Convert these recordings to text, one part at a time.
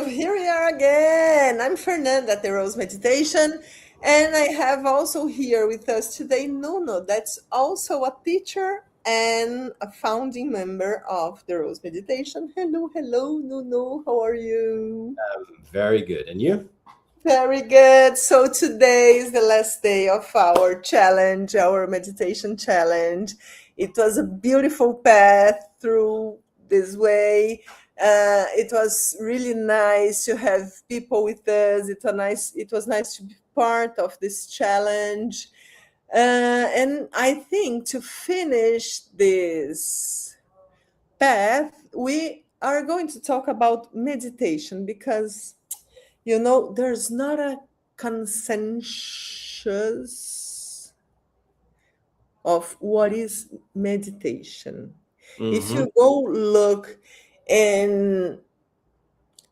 Here we are again. I'm Fernanda, DeRose Meditation, and I have also here with us today Nuno, that's also a teacher and a founding member of DeRose Meditation. Hello, hello, Nuno. How are you? Very good. And you? Very good. So today is the last day of our challenge, our meditation challenge. It was a beautiful path through this way. It was really nice to have people with us. It was nice to be part of this challenge. And I think to finish this path, we are going to talk about meditation because there's not a consensus of what is meditation. If Hmm. you go look in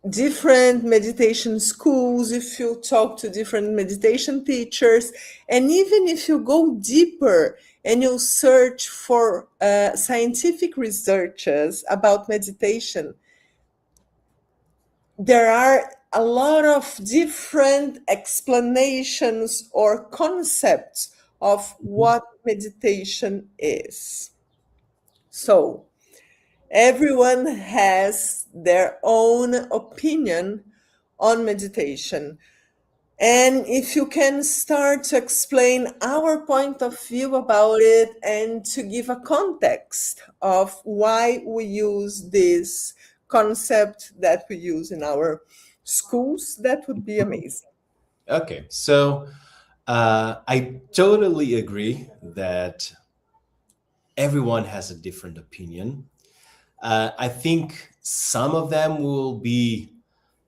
different meditation schools, if you talk to different meditation teachers, and even if you go deeper and you search for scientific researches about meditation, there are a lot of different explanations or concepts of what meditation is. So, everyone has their own opinion on meditation. And if you can start to explain our point of view about it and to give a context of why we use this concept that we use in our schools, that would be amazing. Okay. I totally agree that everyone has a different opinion. I think some of them will be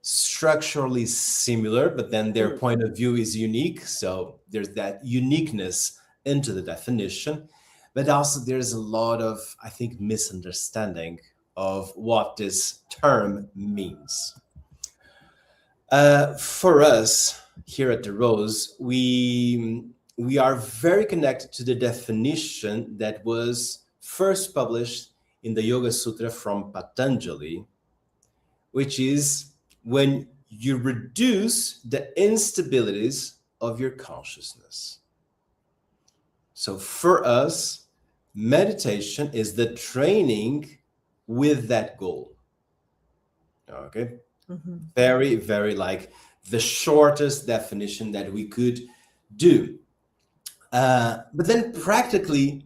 structurally similar, but then their Mm. point of view is unique. So there's that uniqueness into the definition. But also, there's a lot of, I think, misunderstanding of what this term means. For us here at DeRose, we are very connected to the definition that was first published in the Yoga Sutra from Patanjali, which is when you reduce the instabilities of your consciousness. So for us, meditation is the training with that goal. Okay. Mhm. Very, very like the shortest definition that we could do. But then practically,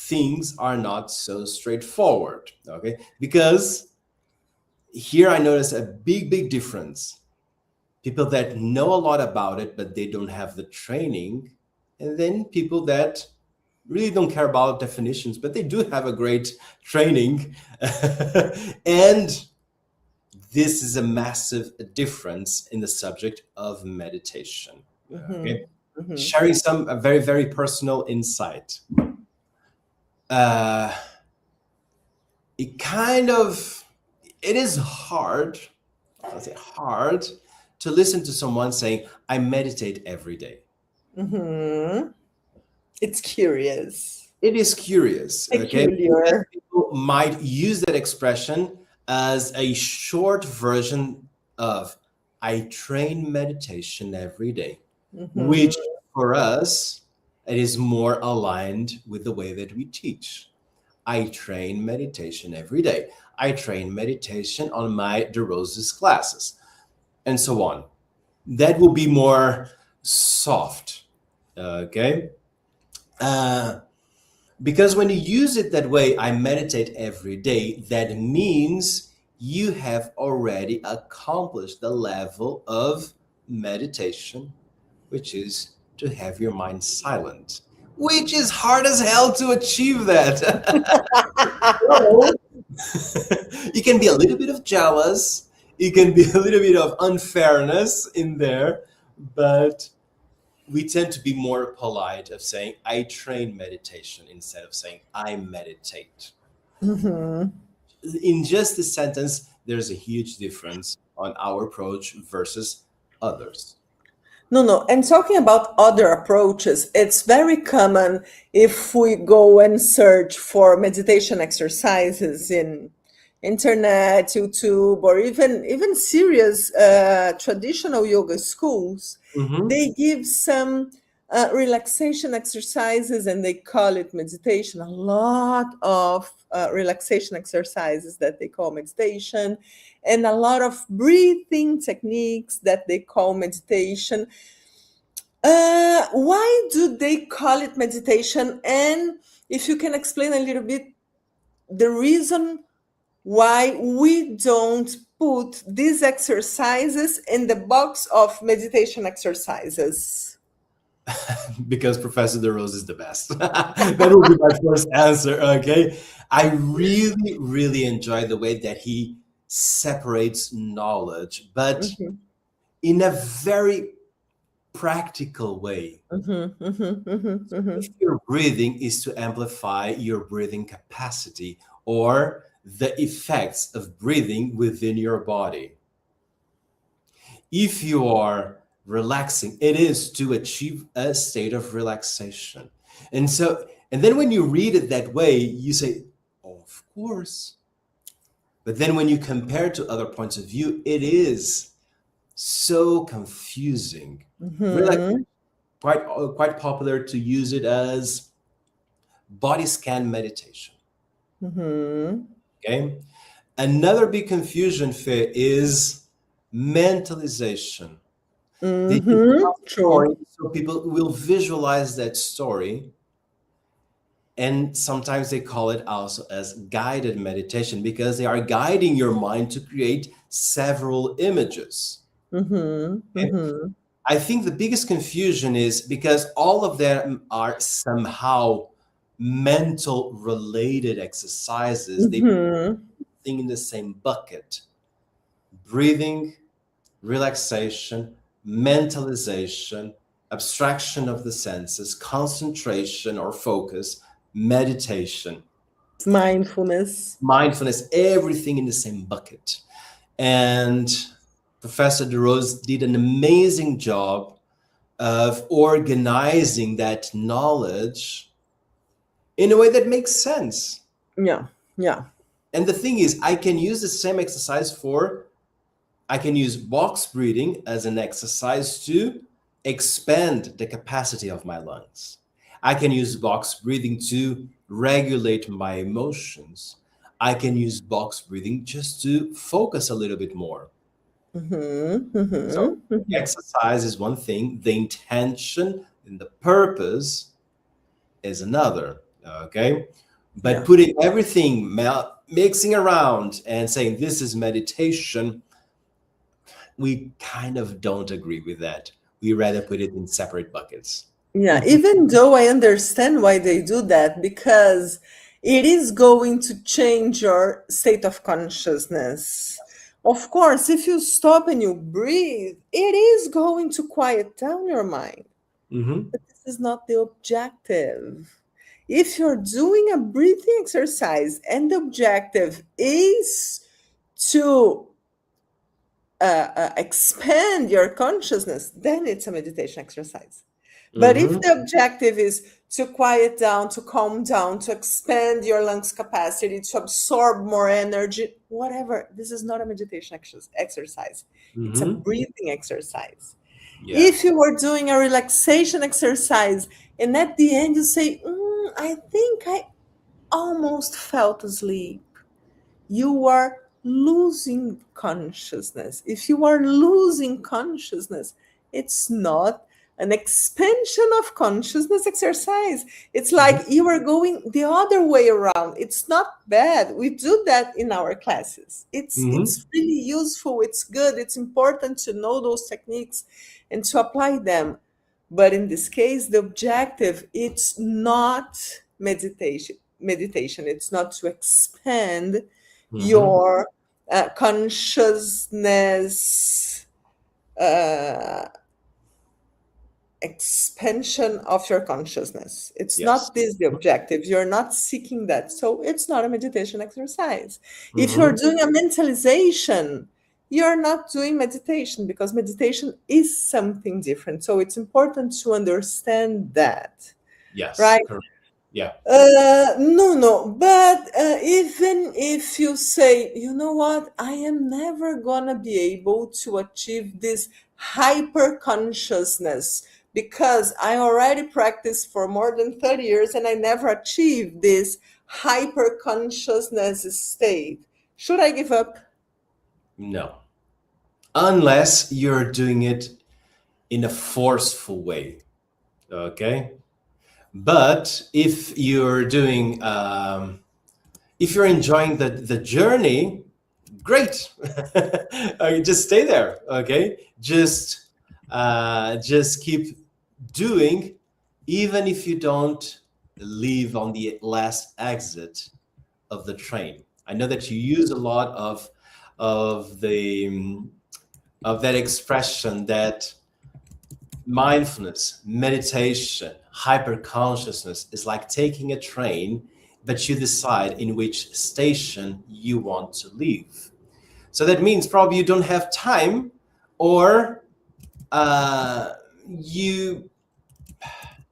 things are not so straightforward, okay? Because here I notice a big, big difference. People that know a lot about it, but they don't have the training, and then people that really don't care about definitions, but they do have a great training. And this is a massive difference in the subject of meditation. Okay, Mhm. Mhm. sharing some a very very personal insight. Uh, it kind of it is hard. I'll say hard to listen to someone saying, "I meditate every day." Mhm. It's curious, It is curious, okay? Because peculiar. people might use that expression as a short version of I train meditation every day, Mhm. which for us, it is more aligned with the way that we teach. I train meditation every day. I train meditation on my DeRose's classes, and so on. That will be more soft, okay? Uh, Because when you use it that way, I meditate every day, that means you have already accomplished the level of meditation, which is to have your mind silent, which is hard as hell to achieve that. So, you can be a little bit of jealous, you can be a little bit of unfairness in there, but we tend to be more polite of saying I train meditation instead of saying I meditate. Mhm. In just this sentence, there's a huge difference on our approach versus others. No, no. And talking about other approaches, it's very common if we go and search for meditation exercises in internet, YouTube, or even serious traditional yoga schools, Mm-hmm. they give some relaxation exercises, and they call it meditation. A lot of relaxation exercises that they call meditation, and a lot of breathing techniques that they call meditation. Why do they call it meditation? And if you can explain a little bit the reason why we don't put these exercises in the box of meditation exercises. Because Professor DeRose is the best. That will be my first answer. Okay. I really, really enjoy the way that he separates knowledge, but Mhm, in a very practical way. mhm, mhm, mhm, If mhm, your breathing is to amplify your breathing capacity or the effects of breathing within your body. If you are relaxing, it is to achieve a state of relaxation. And then when you read it that way, you say, of course. But then when you compare to other points of view, it is so confusing. Relax, mhm, quite popular to use it as body scan meditation. mhm, Okay. Another big confusion fit is mentalization. They use a mhm. story True. so people will visualize that story. And sometimes they call it also as guided meditation because they are guiding your mind to create several images. Mhm, Okay? mhm, I think the biggest confusion is because all of them are somehow mental related exercises. They mhm. think in the same bucket: breathing, relaxation, mentalization, abstraction of the senses, concentration or focus, meditation, Mindfulness. mindfulness, everything in the same bucket. And Professor DeRose did an amazing job of organizing that knowledge in a way that makes sense. Yeah, yeah. And the thing is, I can use the same exercise for I can use box breathing as an exercise to expand the capacity of my lungs. I can use box breathing to regulate my emotions. I can use box breathing just to focus a little bit more. Mhm, So, mhm, the mhm. exercise is one thing, the intention and the purpose is another. Okay. But Yeah. putting everything, mixing around and saying this is meditation, we kind of don't agree with that. We rather put it in separate buckets. Yeah, even though I understand why they do that, because it is going to change your state of consciousness. Of course, if you stop and you breathe, it is going to quiet down your mind. Hmm. But this is not the objective. If you're doing a breathing exercise and the objective is to expand your consciousness, then it's a meditation exercise. But if Hmm. the objective is to quiet down, to calm down, to expand your lungs capacity, to absorb more energy, whatever, this is not a meditation exercise. It's a Hmm. breathing exercise. Yeah. If you were doing a relaxation exercise and at the end you say, I think I almost felt asleep, you are losing consciousness. If you are losing consciousness, it's not an expansion of consciousness exercise. It's like Hmm. you are going the other way around. It's not bad. We do that in our classes. It's Hmm. really useful. It's good. It's important to know those techniques and to apply them. But in this case, the objective, it's not meditation. It's not to expand Hmm. your consciousness, uh, expansion of your consciousness. It's Yes. not this the objective. You're not seeking that. So it's not a meditation exercise. If you're Hmm. doing a mentalization, you're not doing meditation because meditation is something different. So it's important to understand that, Yes. right? Correct. Yeah. No, no, but even if you say, you know what, I am never gonna be able to achieve this hyper consciousness because I already practiced for more than 30 years and I never achieved this hyper consciousness state. Should I give up? No. Unless you're doing it in a forceful way. Okay. But if you're enjoying the journey, great. Just stay there. Okay. Just keep doing, even if you don't leave on the last exit of the train. I know that you use a lot of the of that expression, that mindfulness, meditation, hyper consciousness is like taking a train, but you decide in which station you want to leave. So that means probably you don't have time, or uh, you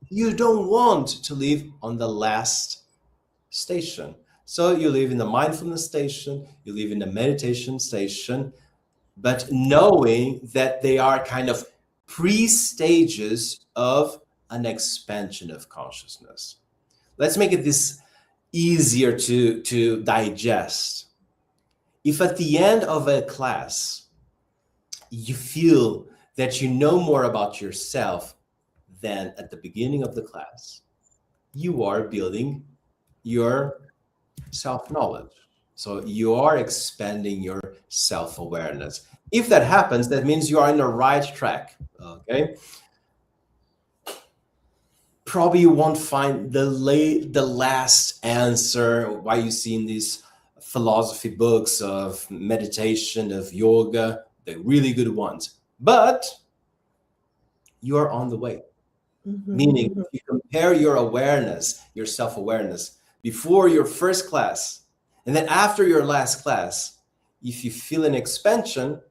you don't want to leave on the last station. So you live in the mindfulness station, you live in the meditation station, but knowing that they are kind of pre-stages of an expansion of consciousness. Let's make it this easier to digest. If at the end of a class you feel that you know more about yourself than at the beginning of the class, you are building your self-knowledge. So you are expanding your self-awareness. If that happens, that means you are on the right track. Okay. Probably you won't find the last answer why you see in these philosophy books of meditation, of yoga, the really good ones. But you are on the way. Mhm, Meaning, mhm. if you compare your awareness, your self awareness, before your first class and then after your last class, if you feel an expansion,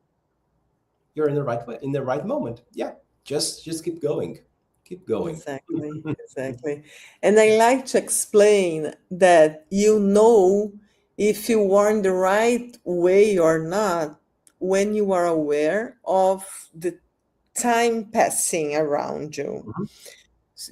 you're in the right way, in the right moment. Yeah, just keep going, keep going. Exactly, exactly. And I like to explain that you know if you are in the right way or not when you are aware of the time passing around you. Mhm,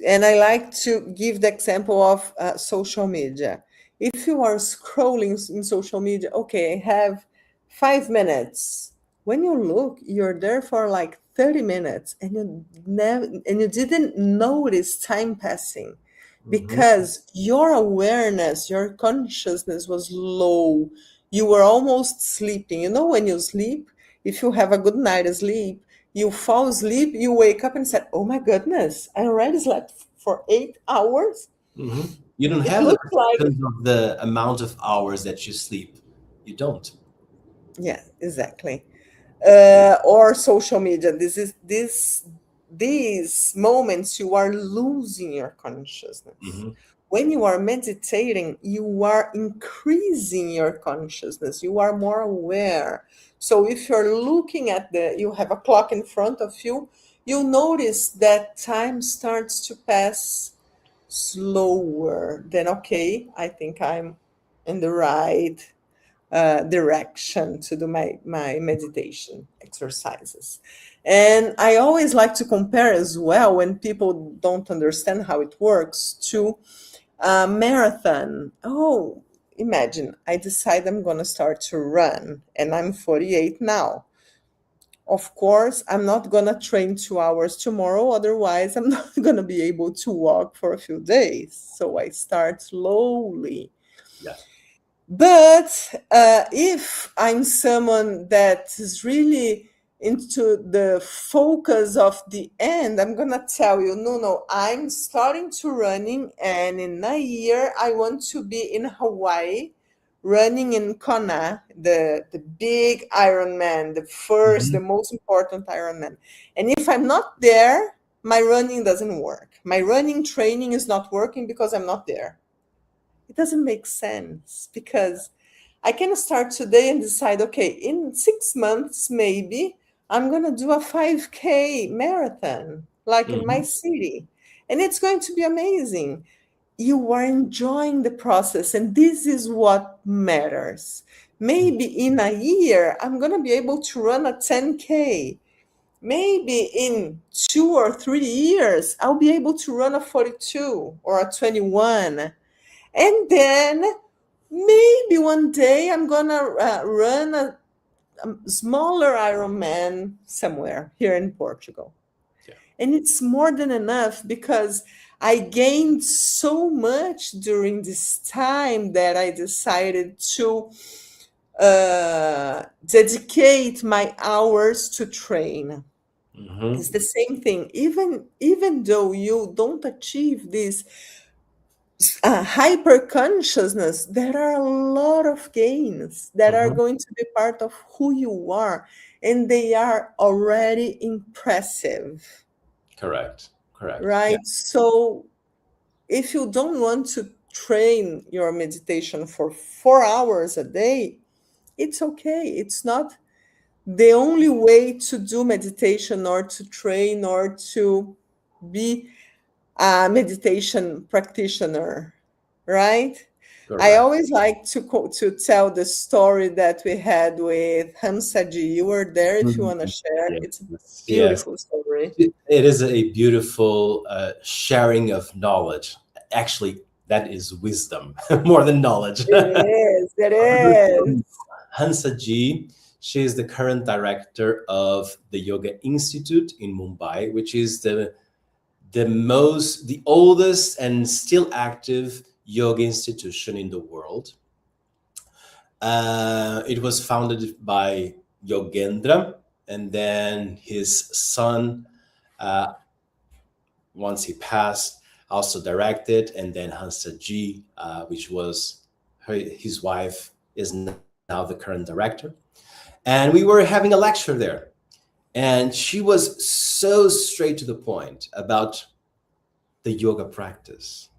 And I like to give the example of social media. If you are scrolling in social media, okay, I have 5 minutes. When you look, you're there for like 30 minutes and you didn't notice time passing mhm, because your awareness, your consciousness was low. You were almost sleeping. You know, when you sleep, if you have a good night sleep, you fall asleep, you wake up and said, "Oh my goodness, I already slept for 8 hours." mhm. You don't It have the looks like, perception of the amount of hours that you sleep. You don't. yeah, exactly. Or social media. These moments you are losing your consciousness. Mhm, When you are meditating, you are increasing your consciousness. You are more aware. So if you're looking at you have a clock in front of you, you notice that time starts to pass slower. Then, okay, I think I'm in the right direction to do my meditation exercises. And I always like to compare as well when people don't understand how it works to a marathon. Oh, imagine I decide I'm going to start to run and I'm 48 now. Of course, I'm not going to train 2 hours tomorrow. Otherwise, I'm not going to be able to walk for a few days. So I start slowly. yeah. But if I'm someone that is really into the focus of the end, I'm gonna tell you, no, no, I'm starting to running, and in a year I want to be in Hawaii, running in Kona, the big Ironman, the Mhm, most important Ironman. And if I'm not there, my running doesn't work. My running training is not working because I'm not there. It doesn't make sense because I can start today and decide, okay, in 6 months, maybe I'm going to do a 5K marathon, like in my mhm, city. And it's going to be amazing. you are enjoying the process, and this is what matters. Maybe in a year, I'm going to be able to run a 10K. Maybe in 2 or 3 years, I'll be able to run a 42 or a 21. And then maybe one day I'm going to run a smaller Ironman somewhere here in Portugal. Yeah. And it's more than enough because I gained so much during this time that I decided to dedicate my hours to train. It's Hmm. the same thing. Even though you don't achieve this hyper consciousness, there are a lot of gains that are Hmm. going to be part of who you are, and they are already impressive, Correct. Correct. Yeah. right? So if you don't want to train your meditation for 4 hours a day, it's okay. It's not the only way to do meditation or to train or to be a meditation practitioner, right? I Correct. always like to tell the story that we had with Hamsaji. You were there if you Mhm. want to share. It's a Yes. Yes. beautiful story. It is a beautiful sharing of knowledge. Actually, that is wisdom more than knowledge. It is. It is. Hansa Ji, she is the current director of the Yoga Institute in Mumbai, which is the oldest and still active yoga institution in the world. It was founded by Yogendra, and then his son, uh, once he passed, also directed, and then Hansa Ji, which was his wife, is now the current director. And we were having a lecture there, and she was so straight to the point about the yoga practice.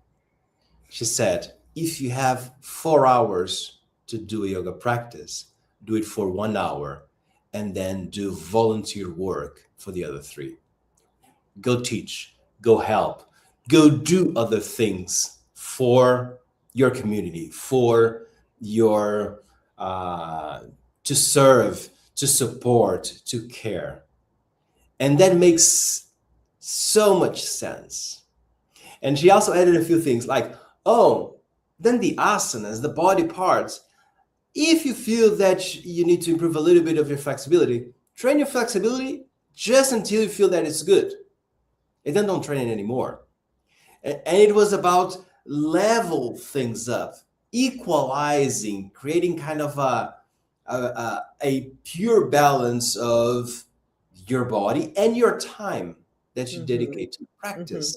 She said, if you have 4 hours to do a yoga practice, do it for 1 hour and then do volunteer work for the other three. Go teach, go help, go do other things for your community, for your, to serve, to support, to care. And that makes so much sense. And she also added a few things like, oh, then the asanas, the body parts, if you feel that you need to improve a little bit of your flexibility, train your flexibility just until you feel that it's good. And then don't train it anymore. And it was about level things up, equalizing, creating kind of a pure balance of your body and your time that you Mm-hmm, dedicate to mm-hmm, practice.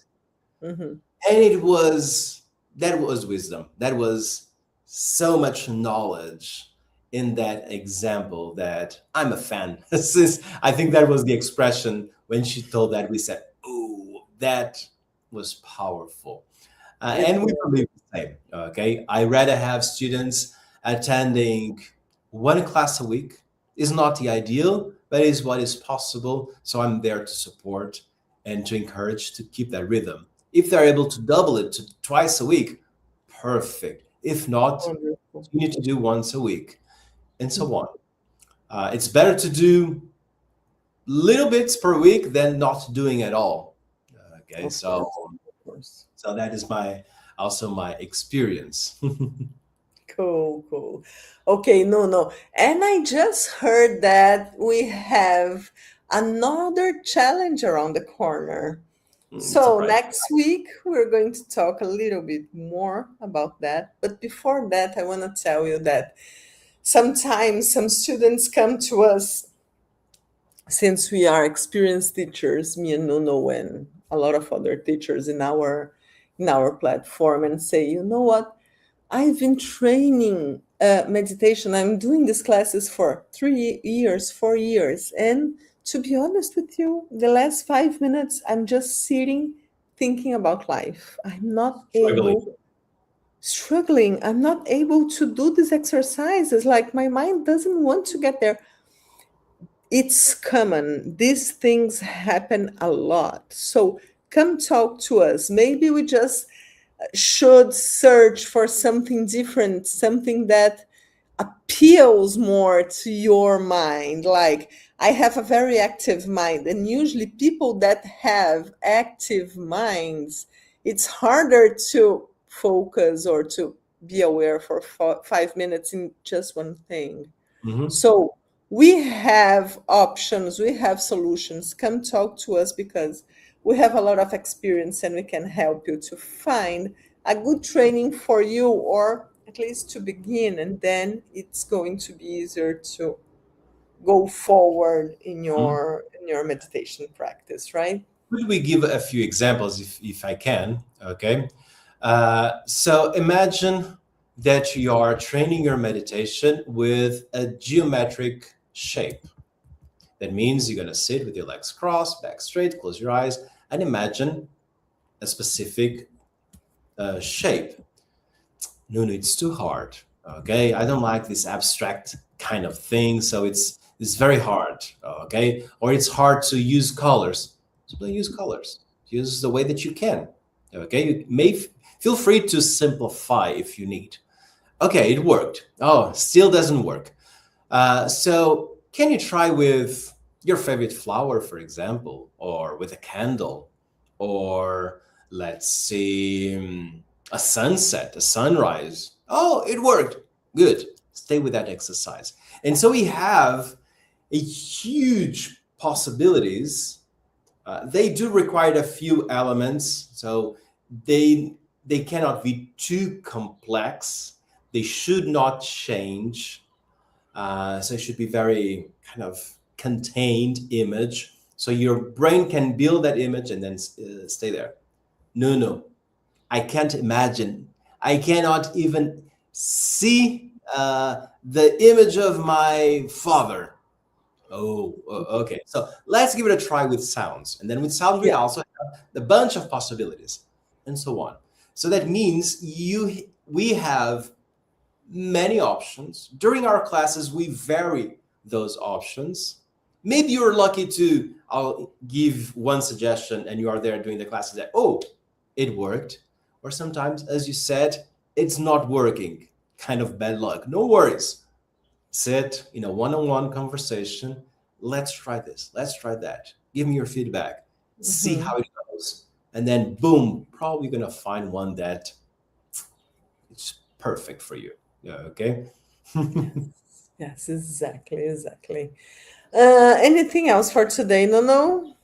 mm-hmm. And it was that was wisdom. That was so much knowledge in that example that I'm a fan. Since I think that was the expression when she told that, we said, oh, that was powerful. It And we was. believe the same. Okay, I rather have students attending one class a week. Is not the ideal, but is what is possible. So I'm there to support and to encourage to keep that rhythm. If they're able to double it to twice a week, perfect. If not, Wonderful. you need to do once a week, and so on. It's better to do little bits per week than not doing at all. Okay, Of so course. Of course. so that is my also my experience. Cool, cool. Okay, no, no. And I just heard that we have another challenge around the corner. So Surprise. next week, we're going to talk a little bit more about that. But before that, I want to tell you that sometimes some students come to us, since we are experienced teachers, me and Nuno and a lot of other teachers in our platform, and say, you know what? I've been training meditation. I'm doing these classes for 3 years, 4 years. And to be honest with you, the last 5 minutes, I'm just sitting thinking about life. I'm not Struggling. struggling. I'm not able to do these exercises. Like my mind doesn't want to get there. It's common. These things happen a lot. So come talk to us. Maybe we just should search for something different, something that appeals more to your mind. Like, I have a very active mind, and usually people that have active minds, it's harder to focus or to be aware for 5 minutes in just one thing. Mhm. So we have options, we have solutions. Come talk to us because we have a lot of experience and we can help you to find a good training for you, or at least to begin, and then it's going to be easier to go forward Mhm. in your meditation practice, right? Could we give a few examples if I can? Okay. So imagine that you are training your meditation with a geometric shape. That means you're going to sit with your legs crossed, back straight, close your eyes, and imagine a specific shape. No, no, it's too hard. Okay, I don't like this abstract kind of thing, so it's very hard. Okay, or it's hard to use colors. So don't use colors. Use the way that you can. Okay, you may feel free to simplify if you need. Okay, it worked. Oh, still doesn't work. So can you try with your favorite flower, for example, or with a candle, or let's see, a sunset, a sunrise? Oh, it worked. Good. Stay with that exercise. And so we have a huge possibilities. They do require a few elements, so they they cannot be too complex. They should not change, so it should be very kind of contained image. So your brain can build that image and then stay there. No, no, I can't imagine. I cannot even see the image of my father. Oh, okay. So let's give it a try with sounds. And then with sounds, we Yeah. also have a bunch of possibilities and so on. So that means we have many options. During our classes, we vary those options. Maybe you're lucky to, I'll give one suggestion and you are there doing the classes that, oh, it worked. Or sometimes, as you said, it's not working. Kind of bad luck. No worries. Sit in a one on one conversation. Let's try this. Let's try that. Give me your feedback. See Hmm. how it goes. And then, boom, probably going to find one that it's perfect for you. Yeah, okay. Yes, exactly, exactly. Anything else for today? No, no.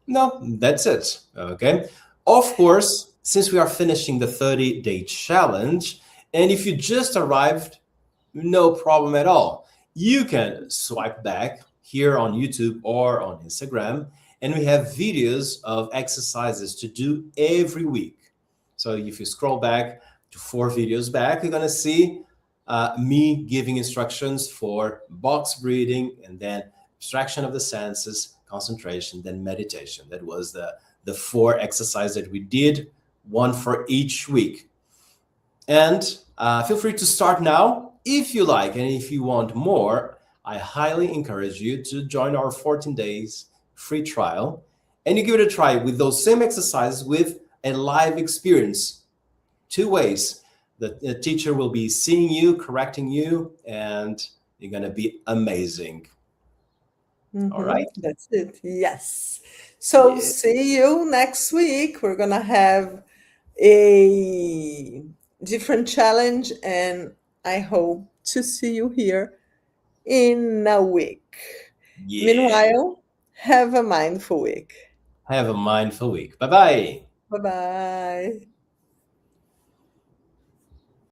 No, that's it. Okay. Of course, since we are finishing the 30-day challenge, and if you just arrived, no problem at all. You can swipe back here on YouTube or on Instagram, and we have videos of exercises to do every week. So if you scroll back to 4 videos back, you're going to see me giving instructions for box breathing and then abstraction of the senses, concentration, then meditation. That was the 4 exercises that we did, one for each week. And feel free to start now if you like. And if you want more, I highly encourage you to join our 14 days free trial. And you give it a try with those same exercises with a live experience. 2 ways. The teacher will be seeing you, correcting you, and you're going to be amazing. All Mm-hmm. right? That's it. Yes. So Yeah. see you next week. We're gonna have a different challenge, and I hope to see you here in a week. Yeah. Meanwhile, have a mindful week. Have a mindful week. Bye bye. Bye bye.